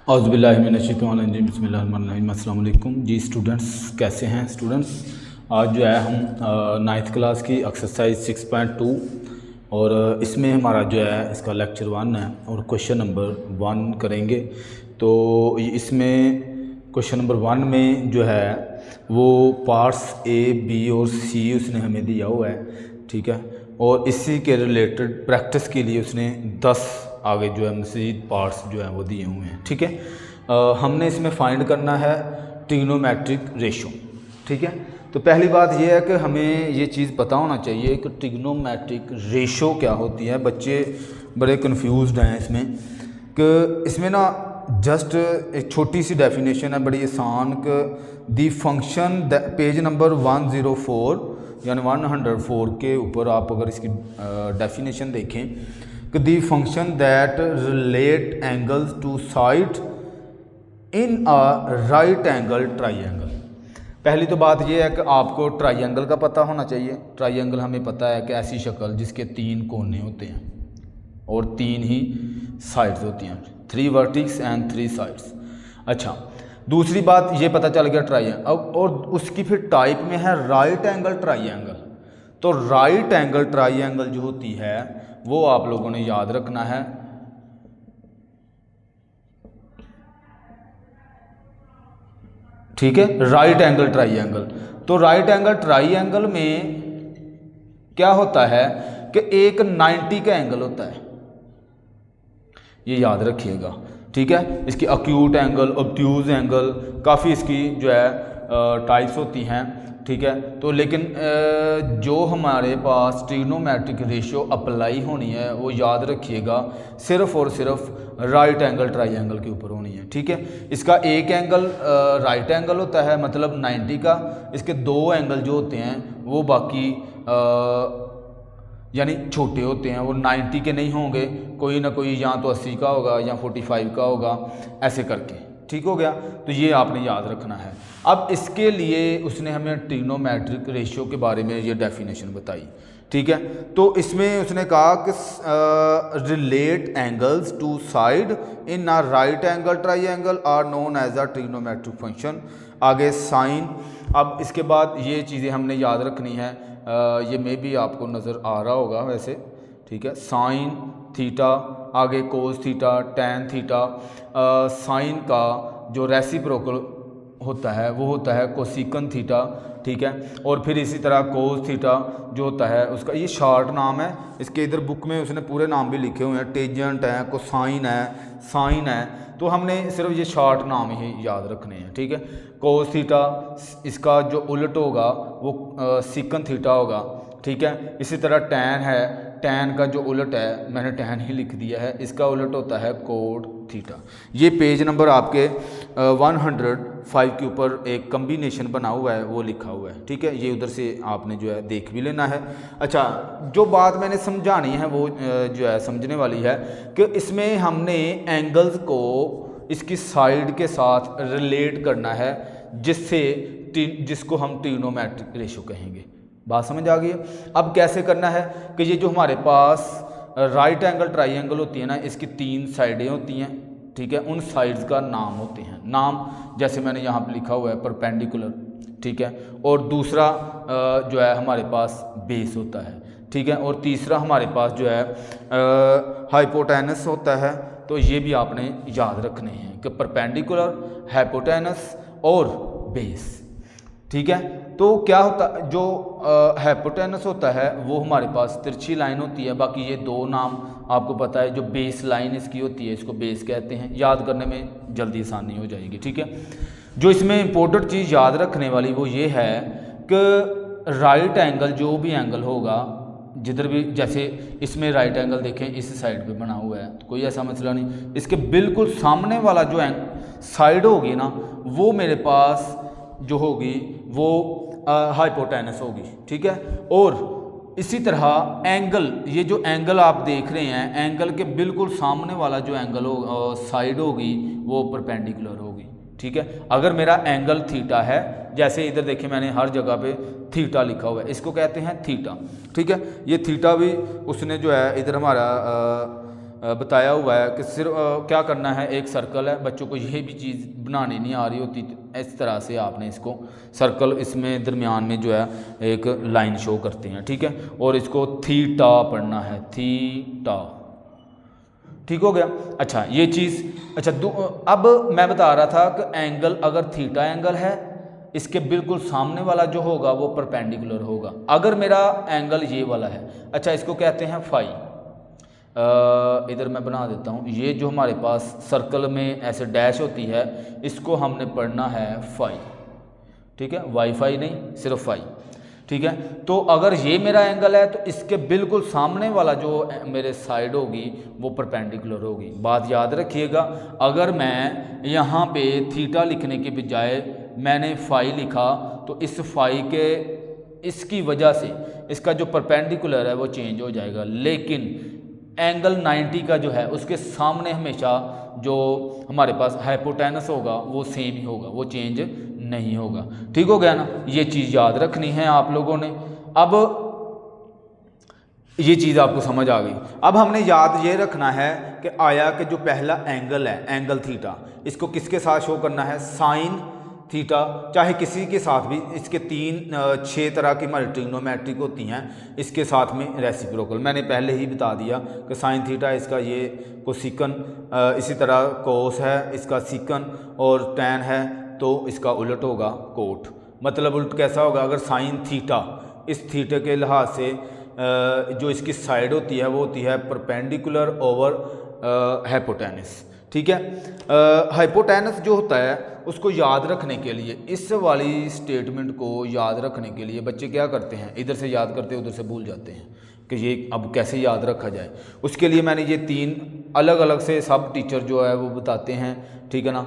औज़ुबिल्लाहिमिनश्शैतानिर्रजीम बिस्मिल्लाहिर्रहमानिर्रहीम। अस्सलाम वालेकुम जी स्टूडेंट्स, कैसे हैं स्टूडेंट्स। आज जो है हम नाइन्थ क्लास की एक्सरसाइज 6.2 और इसमें हमारा जो है इसका लेक्चर 1 है और क्वेश्चन नंबर 1 करेंगे। तो इसमें क्वेश्चन नंबर 1 में जो है वो पार्ट्स ए बी और सी उसने हमें दिया हुआ है, ठीक है। और इसी के रिलेटेड प्रैक्टिस के लिए उसने 10 आगे जो है मज़ीद पार्ट्स जो हैं वो दिए हुए हैं, ठीक है। हमने इसमें फाइंड करना है ट्रिग्नोमेट्रिक रेशो, ठीक है। तो पहली बात यह है कि हमें ये चीज़ पता होना चाहिए कि ट्रिग्नोमेट्रिक रेशो क्या होती है। बच्चे बड़े कंफ्यूज्ड हैं इसमें कि इसमें ना जस्ट एक छोटी सी डेफिनेशन है, बड़ी आसान, कि दी फंक्शन पेज नंबर 104 यानी 104 के ऊपर आप अगर इसकी डेफिनेशन देखें कि the function that relate angles to side in a right angle triangle. पहली तो बात यह है कि आपको ट्राइंगल का पता होना चाहिए। ट्राइंगल हमें पता है कि ऐसी शक्ल जिसके 3 कोने होते हैं और 3 ही साइड्स होती हैं, 3 वर्टिक्स एंड 3 साइड्स। अच्छा, दूसरी बात ये पता चल गया ट्राइंगल। और उसकी फिर टाइप में है राइट एंगल ट्राइंगल। तो राइट एंगल ट्राइंगल जो होती है वो आप लोगों ने याद रखना है। ठीक है, राइट एंगल ट्राइंगल। तो राइट एंगल ट्राइंगल में क्या होता है कि एक 90 का एंगल होता है, ये याद रखिएगा, ठीक है। इसकी अक्यूट एंगल, ऑब्ट्यूज एंगल, काफ़ी इसकी जो है टाइप्स होती हैं, ठीक है। तो लेकिन जो हमारे पास ट्रिग्नोमेट्रिक रेशियो अप्लाई होनी है वो याद रखिएगा सिर्फ और सिर्फ राइट एंगल ट्राइंगल के ऊपर होनी है, ठीक है। इसका एक एंगल राइट एंगल होता है, मतलब 90 का। इसके 2 एंगल जो होते हैं वो बाकी यानी छोटे होते हैं, वो 90 के नहीं होंगे, कोई ना कोई या तो 80 का होगा या 45 का होगा, ऐसे करके, ठीक हो गया। तो ये आपने याद रखना है। अब इसके लिए उसने हमें ट्रिग्नोमेट्रिक रेशियो के बारे में ये डेफिनेशन बताई, ठीक है। तो इसमें उसने कहा कि relate angles to side in a right angle triangle are known as a trigonometric function. आगे साइन। अब इसके बाद ये चीज़ें हमने याद रखनी है, ये मे भी आपको नज़र आ रहा होगा वैसे, ठीक है। साइन थीटा, आगे cos theta, tan theta. Sine का जो रेसिप्रोकल होता है वो होता है कोसिकन थीटा, ठीक है। और फिर इसी तरह कोस थीटा जो होता है उसका ये शॉर्ट नाम है। इसके इधर बुक में उसने पूरे नाम भी लिखे हुए हैं, टेजेंट है, कोसाइन है, साइन है। तो हमने सिर्फ ये शॉर्ट नाम ही याद रखने हैं, ठीक है। कोस थीटा, इसका जो उलट होगा वो सिकन थीटा होगा, ठीक है। इसी तरह टैन है, टैन का जो उलट है, मैंने टैन ही लिख दिया है, इसका उलट होता है कोड थीटा। ये पेज नंबर आपके 105 के ऊपर एक कम्बिनेशन बना हुआ है, वो लिखा हुआ है, ठीक है। ये उधर से आपने जो है देख भी लेना है। अच्छा, जो बात मैंने समझानी है वो जो है समझने वाली है कि इसमें हमने एंगल्स को इसकी साइड के साथ रिलेट करना है, जिसको हम ट्रिग्नोमेट्रिक रेशियो कहेंगे। बात समझ आ गई है। अब कैसे करना है कि ये जो हमारे पास राइट एंगल ट्राइंगल होती है ना, इसकी 3 साइडें होती हैं, ठीक है। उन साइड्स का नाम होते हैं, नाम जैसे मैंने यहाँ पर लिखा हुआ है परपेंडिकुलर, ठीक है। और दूसरा जो है हमारे पास बेस होता है, ठीक है। और तीसरा हमारे पास जो है हाइपोटेनस होता है। तो ये भी आपने याद रखने हैं कि परपेंडिकुलर, हाइपोटेनस और बेस, ठीक है। तो क्या होता, जो हाइपोटेनस होता है वो हमारे पास तिरछी लाइन होती है। बाकी ये 2 नाम आपको पता है, जो बेस लाइन इसकी होती है इसको बेस कहते हैं, याद करने में जल्दी आसानी हो जाएगी, ठीक है। जो इसमें इंपॉर्टेंट चीज़ याद रखने वाली वो ये है कि राइट एंगल, जो भी एंगल होगा जिधर भी, जैसे इसमें राइट एंगल देखें इस साइड पे बना हुआ है तो कोई ऐसा मसला नहीं, इसके बिल्कुल सामने वाला जो साइड होगी ना वो मेरे पास जो होगी वो हाइपोटेनस होगी, ठीक है। और इसी तरह एंगल, ये जो एंगल आप देख रहे हैं, एंगल के बिल्कुल सामने वाला जो एंगल हो साइड होगी वो परपेंडिकुलर होगी, ठीक है। अगर मेरा एंगल थीटा है, जैसे इधर देखिए मैंने हर जगह पे थीटा लिखा हुआ है, इसको कहते हैं थीटा, ठीक है। ये थीटा भी उसने जो है इधर हमारा बताया हुआ है कि सिर्फ क्या करना है, एक सर्कल है, बच्चों को यह भी चीज़ बनानी नहीं आ रही होती, तो इस तरह से आपने इसको सर्कल, इसमें दरमियान में जो है एक लाइन शो करते हैं, ठीक है, और इसको थीटा पढ़ना है, थीटा, ठीक हो गया। अच्छा ये चीज़, अच्छा अब मैं बता रहा था कि एंगल, अगर थीटा एंगल है, इसके बिल्कुल सामने वाला जो होगा वो परपेंडिकुलर होगा। अगर मेरा एंगल ये वाला है, अच्छा इसको कहते हैं फाई, इधर मैं बना देता हूँ, ये जो हमारे पास सर्कल में ऐसे डैश होती है, इसको हमने पढ़ना है फाई, ठीक है, वाईफाई नहीं, सिर्फ फाई, ठीक है। तो अगर ये मेरा एंगल है तो इसके बिल्कुल सामने वाला जो मेरे साइड होगी वो परपेंडिकुलर होगी। बात याद रखिएगा, अगर मैं यहाँ पे थीटा लिखने के बजाय मैंने फाई लिखा तो इस फाई के, इसकी वजह से इसका जो परपेंडिकुलर है वो चेंज हो जाएगा, लेकिन एंगल 90 का जो है उसके सामने हमेशा जो हमारे पास हाइपोटेनस होगा वो सेम ही होगा, वो चेंज नहीं होगा, ठीक हो गया ना। ये चीज़ याद रखनी है आप लोगों ने। अब ये चीज़ आपको समझ आ गई। अब हमने याद ये रखना है कि आया कि जो पहला एंगल है, एंगल थीटा, इसको किसके साथ शो करना है, साइन थीटा, चाहे किसी के साथ भी, इसके 6 तरह की हमारी ट्रिग्नोमेट्रिक होती हैं, इसके साथ में रेसिप्रोकल, मैंने पहले ही बता दिया कि साइन थीटा इसका ये कोसिकन, इसी तरह कोस है इसका सिकन, और टैन है तो इसका उलट होगा कोट। मतलब उलट कैसा होगा, अगर साइन थीटा, इस थीटा के लिहाज से जो इसकी साइड होती है वो होती है परपेंडिकुलर ओवर हाइपोटेनस, ठीक है। हाइपोटेनस जो होता है उसको याद रखने के लिए, इस वाली स्टेटमेंट को याद रखने के लिए बच्चे क्या करते हैं, इधर से याद करते हैं उधर से भूल जाते हैं कि ये अब कैसे याद रखा जाए। उसके लिए मैंने ये 3 अलग अलग से सब टीचर जो है वो बताते हैं, ठीक है ना।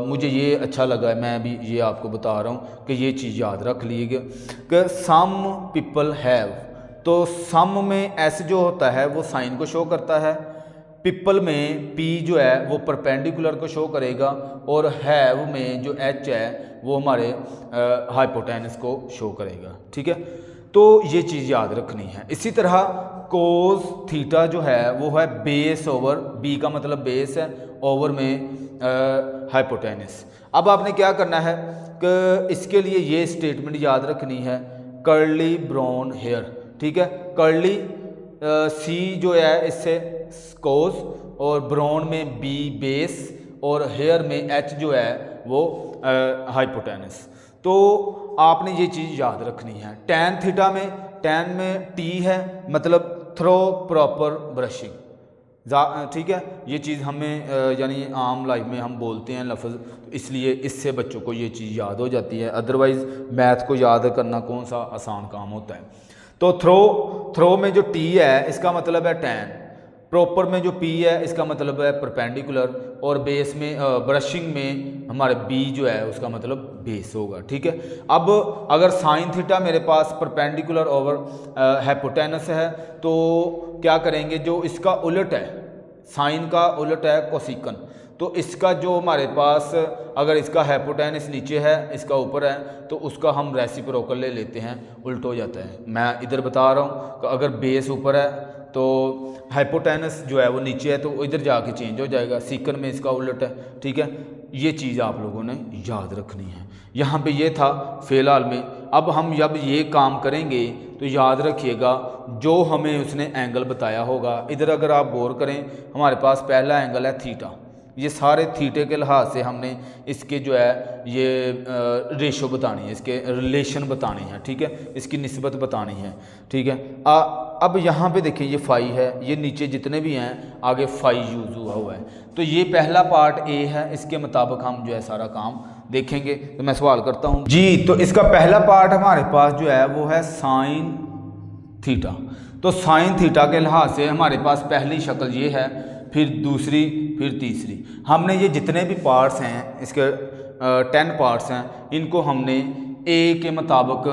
मुझे ये अच्छा लगा है, मैं भी ये आपको बता रहा हूँ कि ये चीज़ याद रख लीजिएगा कि सम पीपल हैव, तो सम में एस जो होता है वो साइन को शो करता है, पीपल में पी जो है वो परपेंडिकुलर को शो करेगा, और हैव में जो एच है वो हमारे हाइपोटेनस को शो करेगा, ठीक है। तो ये चीज़ याद रखनी है। इसी तरह कोस थीटा जो है वो है बेस ओवर, बी का मतलब बेस है, ओवर में हाइपोटेनस। अब आपने क्या करना है कि इसके लिए ये स्टेटमेंट याद रखनी है, कर्ली ब्राउन हेयर, ठीक है। कर्ली सी जो है इससे कोस, और ब्राउन में बी बेस, और हेयर में एच जो है वो हाइपोटेनस। तो आपने ये चीज़ याद रखनी है। टैन थीटा में, टैन में टी है, मतलब थ्रो प्रॉपर ब्रशिंग, ठीक है। ये चीज़ हमें यानी आम लाइफ में हम बोलते हैं लफ्ज़, इसलिए इससे बच्चों को ये चीज़ याद हो जाती है। अदरवाइज़ मैथ को याद करना कौन सा आसान काम होता है। तो थ्रो में जो टी है इसका मतलब है टैन, प्रॉपर में जो पी है इसका मतलब है परपेंडिकुलर, और बेस में ब्रशिंग में हमारे बी जो है उसका मतलब बेस होगा, ठीक है। अब अगर साइन थीटा मेरे पास परपेंडिकुलर ओवर हाइपोटेनस है तो क्या करेंगे, जो इसका उलट है, साइन का उलट है कोसिकन, तो इसका जो हमारे पास अगर इसका हाइपोटेनस नीचे है इसका ऊपर है तो उसका हम रेसिप्रोकल ले लेते हैं, उल्ट हो जाता है। मैं इधर बता रहा हूँ कि अगर बेस ऊपर है तो हाइपोटेनस जो है वो नीचे है तो इधर जाके चेंज हो जाएगा, सीकन में इसका उलट है, ठीक है। ये चीज़ आप लोगों ने याद रखनी है। यहाँ पे ये था फ़िलहाल में। अब हम जब ये काम करेंगे तो याद रखिएगा जो हमें उसने एंगल बताया होगा, इधर अगर आप गौर करें हमारे पास पहला एंगल है थीटा, ये सारे थीटे के लिहाज से हमने इसके जो है ये रेशो बतानी है, इसके रिलेशन बताने हैं, ठीक है, इसकी निस्बत बतानी है, ठीक है। अब यहाँ पे देखें ये फाई है, ये नीचे जितने भी हैं आगे फाई यूज़ हुआ है, तो ये पहला पार्ट ए है, इसके मुताबिक हम जो है सारा काम देखेंगे। तो मैं सवाल करता हूँ जी, तो इसका पहला पार्ट हमारे पास जो है वो है साइन थीटा। तो साइन थीटा के लिहाज से हमारे पास पहली शक्ल ये है, फिर दूसरी, फिर तीसरी। हमने ये जितने भी पार्ट्स हैं इसके 10 पार्ट्स हैं, इनको हमने ए के मुताबिक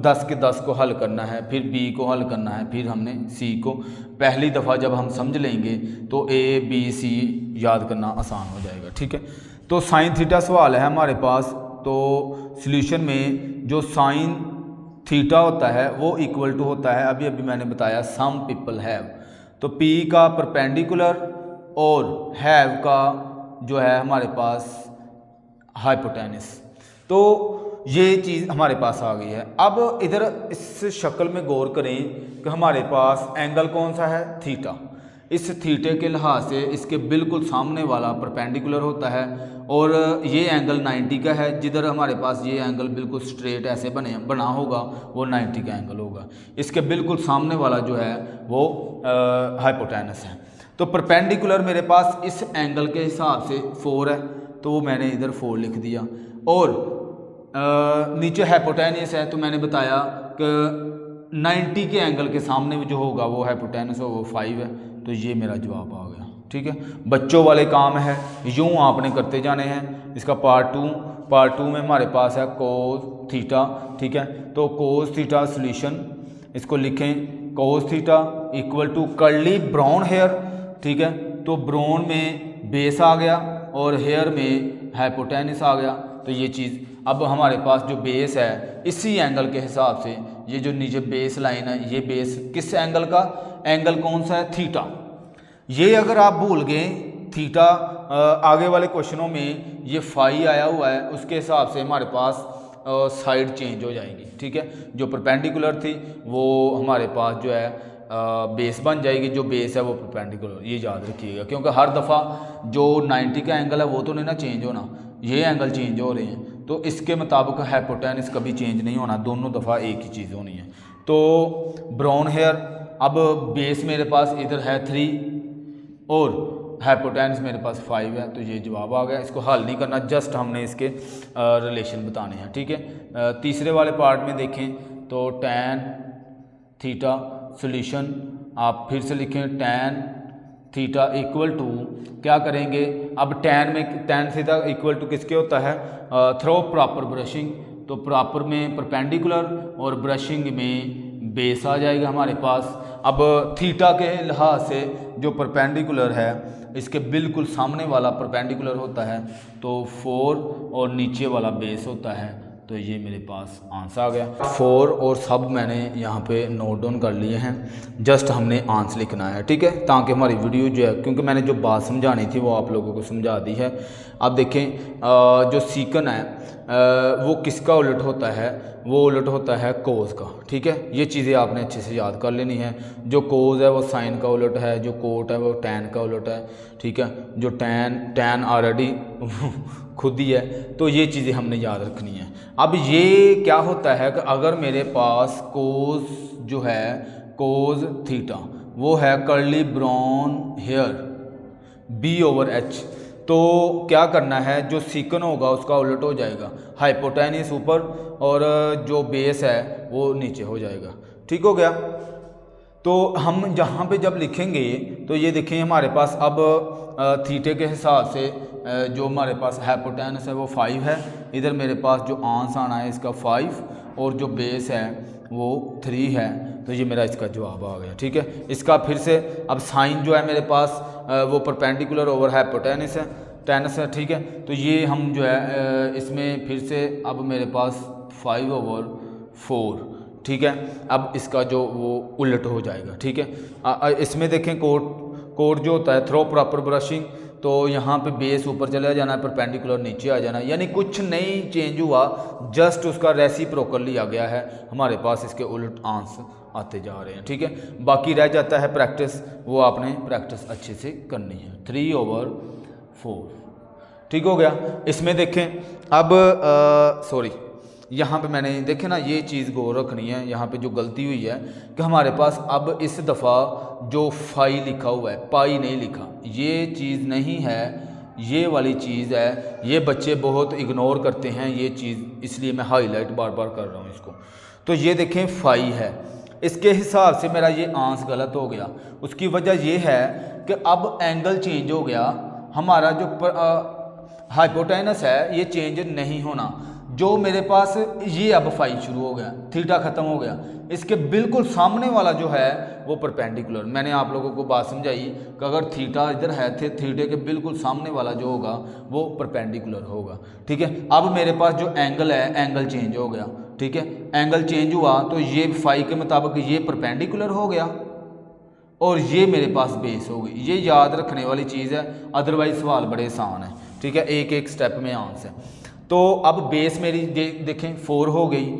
10 के 10 को हल करना है, फिर बी को हल करना है, फिर हमने सी को। पहली दफ़ा जब हम समझ लेंगे तो ए बी सी याद करना आसान हो जाएगा, ठीक है। तो साइन थीटा सवाल है हमारे पास, तो सॉल्यूशन में जो साइन थीटा होता है वो इक्वल टू होता है, अभी मैंने बताया सम पीपल हैव, तो P का परपेंडिकुलर और हैव का जो है हमारे पास हाइपोटेनस। तो ये चीज़ हमारे पास आ गई है। अब इधर इस शक्ल में गौर करें कि हमारे पास एंगल कौन सा है, थीटा। इस थीटे के लिहाज से इसके बिल्कुल सामने वाला परपेंडिकुलर होता है और ये एंगल 90 का है। जिधर हमारे पास ये एंगल बिल्कुल स्ट्रेट ऐसे बना होगा वो 90 का एंगल होगा। इसके बिल्कुल सामने वाला जो है वो हाइपोटेनस है। तो परपेंडिकुलर मेरे पास इस एंगल के हिसाब से 4 है, तो वो मैंने इधर 4 लिख दिया। और नीचे हाइपोटेनस है, तो मैंने बताया कि 90 के एंगल के सामने जो होगा वो हाइपोटेनस हो वो 5 है। तो ये मेरा जवाब आ गया। ठीक है, बच्चों वाले काम है, यूँ आपने करते जाने हैं। इसका पार्ट टू में हमारे पास है कोस थीटा। ठीक है, तो कोस थीटा सोल्यूशन इसको लिखें, cos theta equal to curly brown hair. ठीक है, तो ब्राउन में बेस आ गया और हेयर में हाइपोटेनस आ गया। तो ये चीज़ अब हमारे पास जो बेस है इसी एंगल के हिसाब से ये जो नीचे बेस लाइन है, ये बेस किस एंगल का, एंगल कौन सा है, थीटा। ये अगर आप भूल गए थीटा, आगे वाले क्वेश्चनों में ये फाई आया हुआ है, उसके हिसाब से हमारे पास साइड चेंज हो जाएगी। ठीक है, जो परपेंडिकुलर थी वो हमारे पास जो है बेस बन जाएगी, जो बेस है वो परपेंडिकुलर। ये याद रखिएगा, क्योंकि हर दफ़ा जो 90 का एंगल है वो तो नहीं ना चेंज होना, ये एंगल चेंज हो रहे हैं। तो इसके मुताबिक हाइपोटेनस कभी चेंज नहीं होना, दोनों दफ़ा एक ही चीज़ होनी है। तो ब्राउन हेयर, अब बेस मेरे पास इधर है 3 और हाइपोटेनस मेरे पास 5 है। तो ये जवाब आ गया। इसको हल नहीं करना, जस्ट हमने इसके रिलेशन बताने हैं। ठीक है, तीसरे वाले पार्ट में देखें तो टैन थीटा सोल्यूशन आप फिर से लिखें, टैन थीटा इक्वल टू क्या करेंगे, अब टैन थीटा इक्वल टू किसके होता है, थ्रो प्रॉपर ब्रशिंग। तो प्रॉपर में परपेंडिकुलर और ब्रशिंग में बेस आ जाएगा हमारे पास। अब थीटा के लिहाज से जो परपेंडिकुलर है इसके बिल्कुल सामने वाला परपेंडिकुलर होता है, तो 4 और नीचे वाला बेस होता है। तो ये मेरे पास आंसर आ गया। 4 और सब मैंने यहाँ पे नोट डाउन कर लिए हैं, जस्ट हमने आंसर लिखना है। ठीक है, ताकि हमारी वीडियो जो है, क्योंकि मैंने जो बात समझानी थी वो आप लोगों को समझा दी है। अब देखें जो सीकन है वो किसका उलट होता है, वो उलट होता है कोज का। ठीक है, ये चीज़ें आपने अच्छे से याद कर लेनी है। जो कोज है वो साइन का उलट है, जो कोट है वो टैन का उलट है। ठीक है, जो टैन ऑलरेडी खुद ही है, तो ये चीज़ें हमने याद रखनी है। अब ये क्या होता है कि अगर मेरे पास कोज जो है कोज थीटा वो है कर्ली ब्राउन हेयर B/H, तो क्या करना है, जो सीकन होगा उसका उलट हो जाएगा, हाइपोटेनस ऊपर और जो बेस है वो नीचे हो जाएगा। ठीक हो गया। तो हम यहाँ पे जब लिखेंगे तो ये देखें हमारे पास अब थीटे के हिसाब से जो हमारे पास हाइपोटेनस है वो 5 है। इधर मेरे पास जो आंसर आना है इसका 5 और जो बेस है वो 3 है। तो ये मेरा इसका जवाब आ गया। ठीक है, इसका फिर से अब साइन जो है मेरे पास वो परपेंडिकुलर ओवर हाइपोटेनस है, टेनस है। ठीक है, तो ये हम जो है इसमें फिर से अब मेरे पास 5/4। ठीक है, अब इसका जो वो उलट हो जाएगा। ठीक है, इसमें देखें कोट जो होता है थ्रो प्रॉपर ब्रशिंग, तो यहाँ पे बेस ऊपर चला जाना है, परपेंडिकुलर नीचे आ जाना है, यानी कुछ नहीं चेंज हुआ, जस्ट उसका रेसिप्रोकल लिया गया है। हमारे पास इसके उलट आंसर आते जा रहे हैं। ठीक है, बाकी रह जाता है प्रैक्टिस, वो आपने प्रैक्टिस अच्छे से करनी है। 3/4। ठीक हो गया। इसमें देखें अब सॉरी यहाँ पे मैंने देखे ना, ये चीज़ गौर रखनी है। यहाँ पे जो गलती हुई है कि हमारे पास अब इस दफ़ा जो फाई लिखा हुआ है, पाई नहीं लिखा, ये चीज़ नहीं है, ये वाली चीज़ है। ये बच्चे बहुत इग्नोर करते हैं ये चीज़, इसलिए मैं हाईलाइट बार बार कर रहा हूँ इसको। तो ये देखें फाई है, इसके हिसाब से मेरा ये आंसर गलत हो गया। उसकी वजह ये है कि अब एंगल चेंज हो गया, हमारा जो हाइपोटेनस है ये चेंज नहीं होना। जो मेरे पास ये अब फाई शुरू हो गया, थीटा ख़त्म हो गया, इसके बिल्कुल सामने वाला जो है वो परपेंडिकुलर। मैंने आप लोगों को बात समझाई कि अगर थीटा इधर है, थीटे के बिल्कुल सामने वाला जो होगा वो परपेंडिकुलर होगा। ठीक है, अब मेरे पास जो एंगल है, एंगल चेंज हो गया। ठीक है, एंगल चेंज हुआ तो ये फाई के मुताबिक ये परपेंडिकुलर हो गया, और ये मेरे पास बेस हो गई। ये याद रखने वाली चीज़ है, अदरवाइज सवाल बड़े आसान है, ठीक है, एक एक स्टेप में आंसर है। तो अब बेस मेरी देखें 4 हो गई,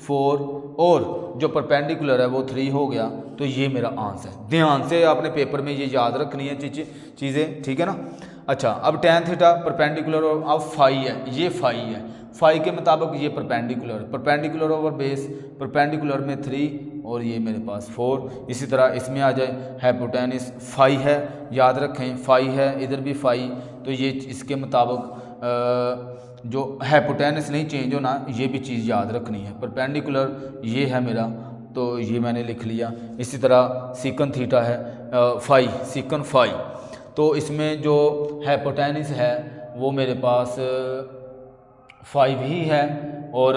4 और जो परपेंडिकुलर है वो 3 हो गया, तो ये मेरा आंसर है। ध्यान से आपने पेपर में ये याद रखनी है चीज़ें, ठीक है ना। अच्छा, अब tan थीटा परपेंडिकुलर और अब फाई है, ये फाई है, फाई के मुताबिक ये परपेंडिकुलर ओवर बेस, परपेंडिकुलर में 3 और ये मेरे पास 4। इसी तरह इसमें आ जाए हाइपोटेनस फाई है, याद रखें फाई है, इधर भी फाई, तो ये इसके मुताबिक जो हाइपोटेनस नहीं चेंज होना, ये भी चीज़ याद रखनी है। परपेंडिकुलर ये है मेरा, तो ये मैंने लिख लिया। इसी तरह सीकन थीटा है फाई, सीकन फाई, तो इसमें जो हाइपोटेनस है वो मेरे पास 5 ही है और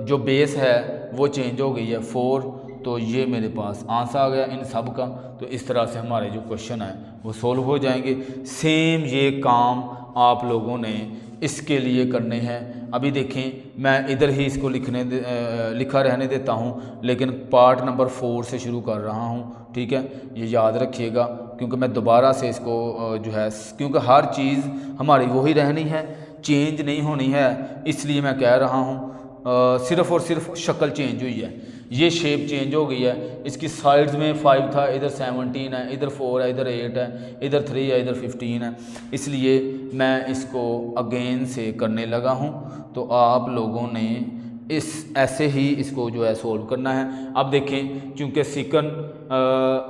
जो बेस है वो चेंज हो गई है 4, तो ये मेरे पास आंसर आ गया इन सब का। तो इस तरह से हमारे जो क्वेश्चन है वो सोल्व हो जाएंगे। सेम ये काम आप लोगों ने इसके लिए करने हैं। अभी देखें, मैं इधर ही इसको लिखा रहने देता हूँ, लेकिन पार्ट नंबर 4 से शुरू कर रहा हूँ, ठीक है, ये याद रखिएगा, क्योंकि मैं दोबारा से इसको जो है, क्योंकि हर चीज़ हमारी वही रहनी है, चेंज नहीं होनी है, इसलिए मैं कह रहा हूँ। सिर्फ़ और सिर्फ शक्ल चेंज हुई है, ये शेप चेंज हो गई है। इसकी साइड्स में 5 था, इधर 17 है, इधर 4 है, इधर 8 है, इधर 3 है, इधर 15 है, इसलिए मैं इसको अगेन से करने लगा हूँ। तो आप लोगों ने ऐसे ही इसको जो है सोल्व करना है। अब देखें, चूँकि सीकन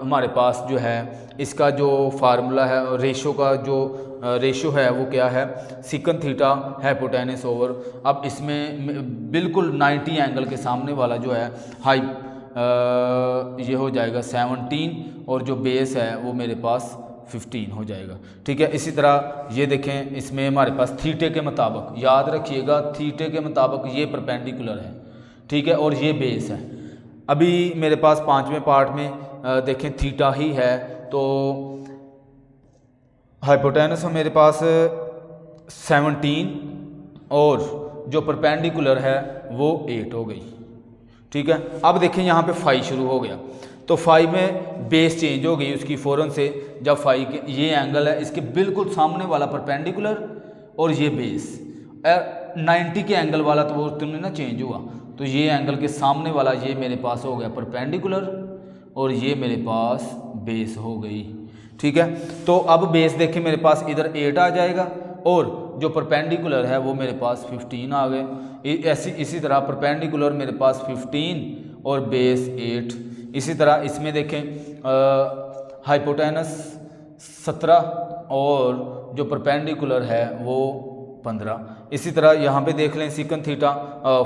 हमारे पास जो है इसका जो फार्मूला है, रेशो का जो रेशो है वो क्या है, सीकन थीटा हाइपोटेनस ओवर, अब इसमें बिल्कुल 90 एंगल के सामने वाला जो है ये हो जाएगा 17 और जो बेस है वो मेरे पास 15 हो जाएगा, ठीक है। इसी तरह ये देखें, इसमें हमारे पास थीटे के मुताबिक, याद रखिएगा थीटे के मुताबिक ये परपेंडिकुलर है, ठीक है, और ये बेस है। अभी मेरे पास 5वें पार्ट में देखें थीटा ही है, तो हाइपोटेनस मेरे पास 17 और जो परपेंडिकुलर है वो 8 हो गई, ठीक है। अब देखें यहाँ पे 5 शुरू हो गया, तो 5 में बेस चेंज हो गई उसकी फ़ौरन से, जब 5 के ये एंगल है इसके बिल्कुल सामने वाला परपेंडिकुलर और ये बेस 90 के एंगल वाला, तो वो तुमने ना चेंज हुआ, तो ये एंगल के सामने वाला ये मेरे पास हो गया परपेंडिकुलर और ये मेरे पास बेस हो गई, ठीक है। तो अब बेस देखें मेरे पास इधर 8 आ जाएगा और जो परपेंडिकुलर है वो मेरे पास 15 आ गए। इसी तरह परपेंडिकुलर मेरे पास 15 और बेस 8। इसी तरह इसमें देखें हाइपोटेनस 17 और जो परपेंडिकुलर है वो 15। इसी तरह यहाँ पे देख लें सीकन थीटा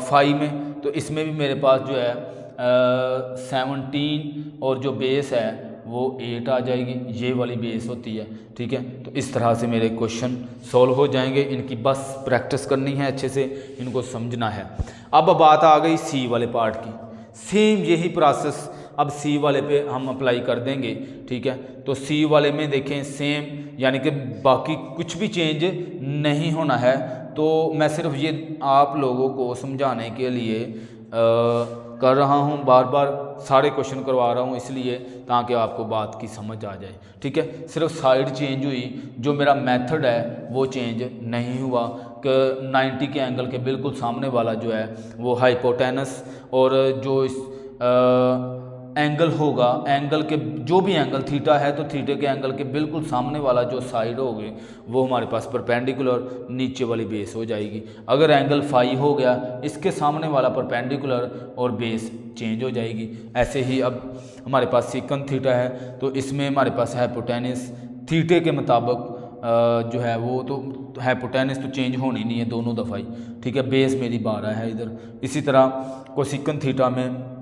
5 में, तो इसमें भी मेरे पास जो है 17 और जो बेस है वो 8 आ जाएगी, ये वाली बेस होती है, ठीक है। तो इस तरह से मेरे क्वेश्चन सॉल्व हो जाएंगे, इनकी बस प्रैक्टिस करनी है, अच्छे से इनको समझना है। अब बात आ गई सी वाले पार्ट की, सेम यही प्रोसेस अब सी वाले पे हम अप्लाई कर देंगे, ठीक है। तो सी वाले में देखें सेम, यानी कि बाकी कुछ भी चेंज नहीं होना है, तो मैं सिर्फ ये आप लोगों को समझाने के लिए कर रहा हूँ, बार बार सारे क्वेश्चन करवा रहा हूँ इसलिए, ताकि आपको बात की समझ आ जाए, ठीक है। सिर्फ साइड चेंज हुई, जो मेरा मेथड है वो चेंज नहीं हुआ कि 90 के एंगल के बिल्कुल सामने वाला जो है वो हाइपोटेनस और जो इस एंगल होगा, एंगल के जो भी एंगल थीटा है तो थीटे के एंगल के बिल्कुल सामने वाला जो साइड होगी वो हमारे पास परपेंडिकुलर नीचे वाली बेस हो जाएगी। अगर एंगल फाई हो गया, इसके सामने वाला परपेंडिकुलर और बेस चेंज हो जाएगी। ऐसे ही अब हमारे पास सीकन थीटा है, तो इसमें हमारे पास हाइपोटेनस थीटे के मुताबिक जो है वो तो हाइपोटेनस तो चेंज होनी नहीं है दोनों दफ़ा ही, ठीक है। बेस मेरी 12 है इधर। इसी तरह कोसिकन थीटा में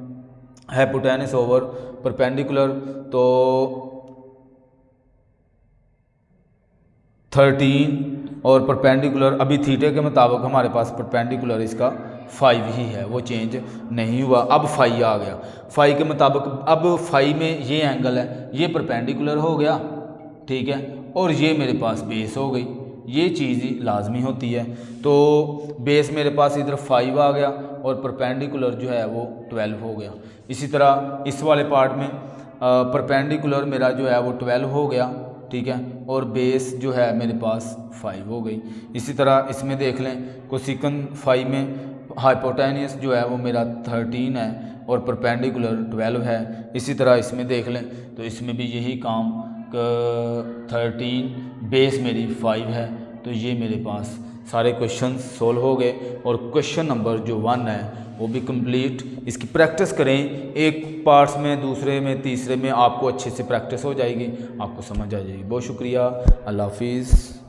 हाइपोटेनस ओवर परपेंडिकुलर तो 13 और परपेंडिकुलर अभी थीटे के मुताबिक हमारे पास परपेंडिकुलर इसका 5 ही है, वो चेंज नहीं हुआ। अब 5 आ गया, 5 के मुताबिक अब 5 में ये एंगल है, ये परपेंडिकुलर हो गया, ठीक है, और ये मेरे पास बेस हो गई। ये चीज़ ही लाजमी होती है। तो बेस मेरे पास इधर 5 आ गया और परपेंडिकुलर जो है वो 12 हो गया। इसी तरह इस वाले पार्ट में परपेंडिकुलर मेरा जो है वो 12 हो गया, ठीक है, और बेस जो है मेरे पास 5 हो गई। इसी तरह इसमें देख लें कोसिकन फाई में हाइपोटेनियस जो है वो मेरा 13 है और परपेंडिकुलर 12 है। इसी तरह इसमें देख लें तो इसमें भी यही काम 13 बेस मेरी 5 है। तो ये मेरे पास सारे क्वेश्चन सोल्व हो गए और क्वेश्चन नंबर जो 1 है वो भी कंप्लीट। इसकी प्रैक्टिस करें, एक पार्ट्स में, दूसरे में, तीसरे में आपको अच्छे से प्रैक्टिस हो जाएगी, आपको समझ आ जाएगी। बहुत शुक्रिया, अल्लाह हाफिज़।